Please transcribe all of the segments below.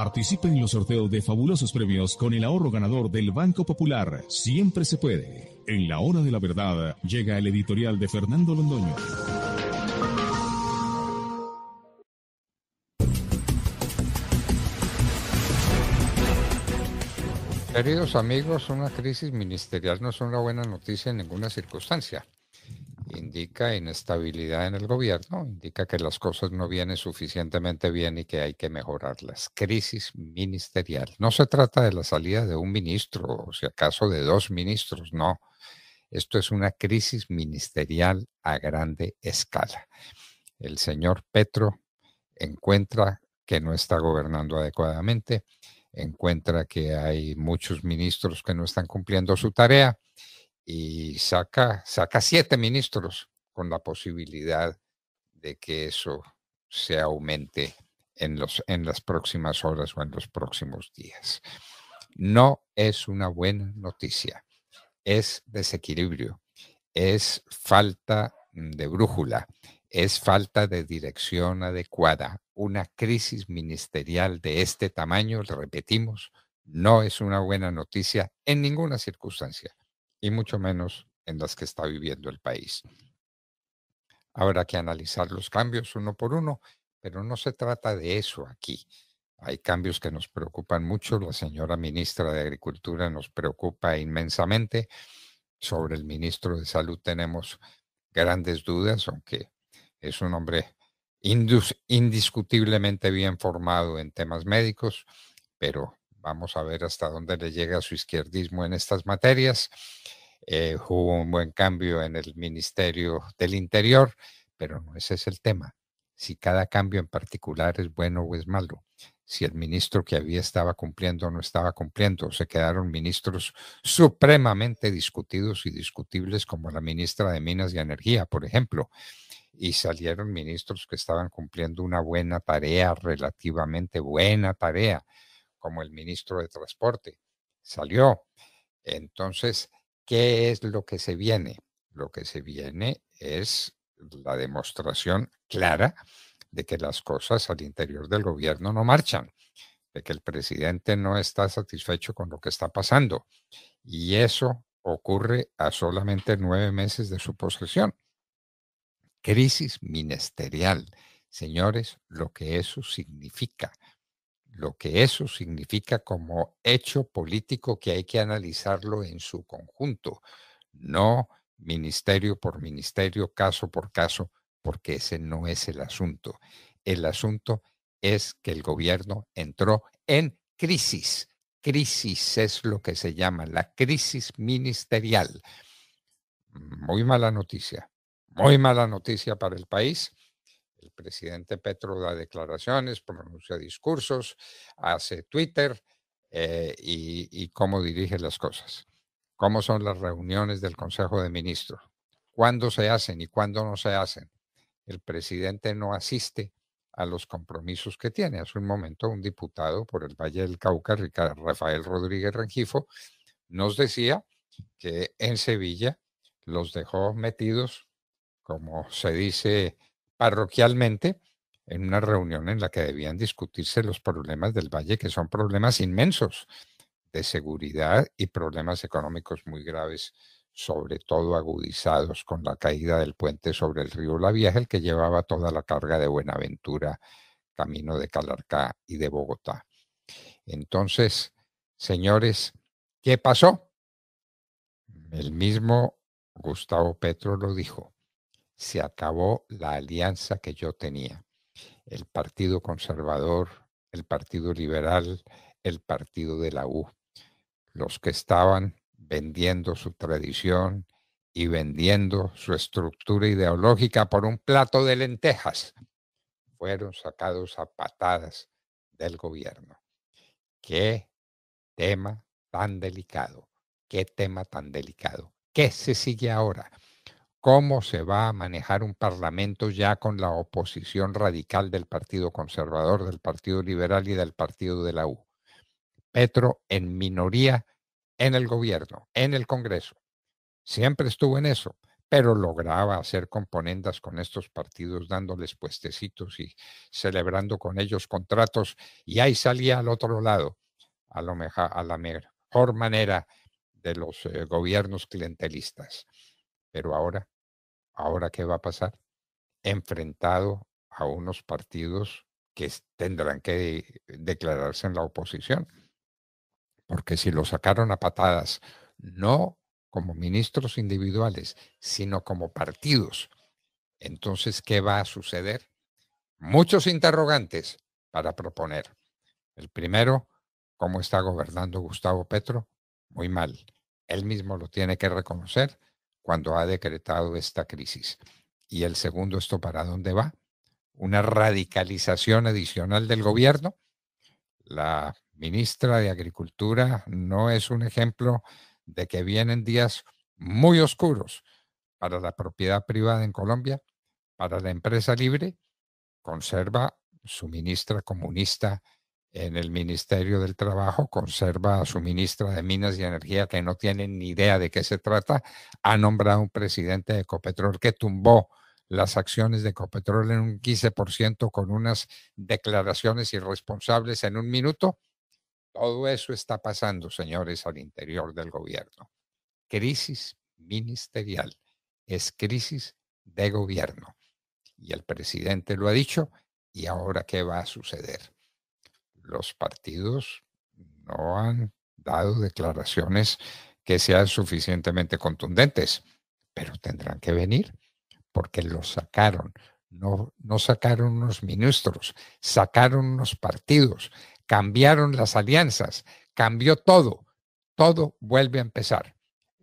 Participe en los sorteos de fabulosos premios con el ahorro ganador del Banco Popular. Siempre se puede. En la hora de la verdad llega el editorial de Fernando Londoño. Queridos amigos, una crisis ministerial no es una buena noticia en ninguna circunstancia. Indica inestabilidad en el gobierno, indica que las cosas no vienen suficientemente bien y que hay que mejorarlas. Crisis ministerial. No se trata de la salida de un ministro, o si acaso de dos ministros, no. Esto es una crisis ministerial a grande escala. El señor Petro encuentra que no está gobernando adecuadamente, encuentra que hay muchos ministros que no están cumpliendo su tarea y saca 7 ministros con la posibilidad de que eso se aumente en las próximas horas o en los próximos días. No es una buena noticia, es desequilibrio, es falta de brújula, es falta de dirección adecuada. Una crisis ministerial de este tamaño, le repetimos, no es una buena noticia en ninguna circunstancia, y mucho menos en las que está viviendo el país. Habrá que analizar los cambios uno por uno, pero no se trata de eso aquí. Hay cambios que nos preocupan mucho. La señora ministra de Agricultura nos preocupa inmensamente. Sobre el ministro de Salud tenemos grandes dudas, aunque es un hombre indiscutiblemente bien formado en temas médicos, pero vamos a ver hasta dónde le llega su izquierdismo en estas materias. Hubo un buen cambio en el Ministerio del Interior, pero no ese es el tema. Si cada cambio en particular es bueno o es malo, si el ministro que había estaba cumpliendo o no estaba cumpliendo, se quedaron ministros supremamente discutidos y discutibles como la ministra de Minas y Energía, por ejemplo, y salieron ministros que estaban cumpliendo una buena tarea, relativamente buena tarea, como el ministro de Transporte. Salió. Entonces, ¿qué es lo que se viene? Lo que se viene es la demostración clara de que las cosas al interior del gobierno no marchan, de que el presidente no está satisfecho con lo que está pasando. Y eso ocurre a solamente 9 meses de su posesión. Crisis ministerial. Señores, lo que eso significa como hecho político que hay que analizarlo en su conjunto, no ministerio por ministerio, caso por caso, porque ese no es el asunto. El asunto es que el gobierno entró en crisis. Crisis es lo que se llama la crisis ministerial. Muy mala noticia para el país. El presidente Petro da declaraciones, pronuncia discursos, hace Twitter y cómo dirige las cosas. ¿Cómo son las reuniones del Consejo de Ministros? ¿Cuándo se hacen y cuándo no se hacen? El presidente no asiste a los compromisos que tiene. Hace un momento un diputado por el Valle del Cauca, Rafael Rodríguez Rengifo, nos decía que en Sevilla los dejó metidos, como se dice parroquialmente, en una reunión en la que debían discutirse los problemas del Valle, que son problemas inmensos de seguridad y problemas económicos muy graves, sobre todo agudizados con la caída del puente sobre el río La Vieja, el que llevaba toda la carga de Buenaventura, camino de Calarcá y de Bogotá. Entonces, señores, ¿qué pasó? El mismo Gustavo Petro lo dijo. Se acabó la alianza que yo tenía. El Partido Conservador, el Partido Liberal, el Partido de la U. Los que estaban vendiendo su tradición y vendiendo su estructura ideológica por un plato de lentejas, fueron sacados a patadas del gobierno. Qué tema tan delicado, qué tema tan delicado. ¿Qué se sigue ahora? ¿Cómo se va a manejar un parlamento ya con la oposición radical del Partido Conservador, del Partido Liberal y del Partido de la U? Petro en minoría en el gobierno, en el Congreso. Siempre estuvo en eso, pero lograba hacer componendas con estos partidos, dándoles puestecitos y celebrando con ellos contratos, y ahí salía al otro lado, a la mejor manera de los gobiernos clientelistas. Pero ahora ¿qué va a pasar? Enfrentado a unos partidos que tendrán que declararse en la oposición, porque si lo sacaron a patadas, no como ministros individuales, sino como partidos, entonces, ¿qué va a suceder? Muchos interrogantes para proponer. El primero, ¿cómo está gobernando Gustavo Petro? Muy mal. Él mismo lo tiene que reconocer cuando ha decretado esta crisis. Y el segundo, ¿esto para dónde va? Una radicalización adicional del gobierno. La ministra de Agricultura no es un ejemplo de que vienen días muy oscuros para la propiedad privada en Colombia, para la empresa libre. Conserva su ministra comunista en el Ministerio del Trabajo, conserva a su ministra de Minas y Energía que no tiene ni idea de qué se trata, ha nombrado un presidente de Ecopetrol que tumbó las acciones de Ecopetrol en un 15% con unas declaraciones irresponsables en un minuto. Todo eso está pasando, señores, al interior del gobierno. Crisis ministerial es crisis de gobierno. Y el presidente lo ha dicho, ¿y ahora qué va a suceder? Los partidos no han dado declaraciones que sean suficientemente contundentes, pero tendrán que venir porque los sacaron. No sacaron unos ministros, sacaron unos partidos, cambiaron las alianzas, cambió todo. Todo vuelve a empezar.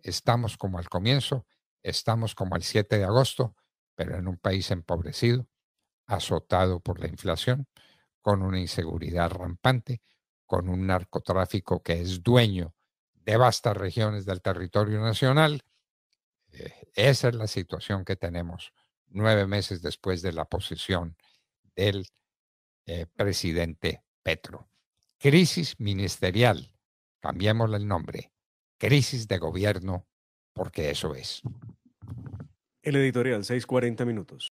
Estamos como al comienzo, estamos como el 7 de agosto, pero en un país empobrecido, azotado por la inflación, con una inseguridad rampante, con un narcotráfico que es dueño de vastas regiones del territorio nacional. Esa es la situación que tenemos 9 meses después de la posesión del presidente Petro. Crisis ministerial, cambiémosle el nombre, crisis de gobierno, porque eso es. El editorial 640 minutos.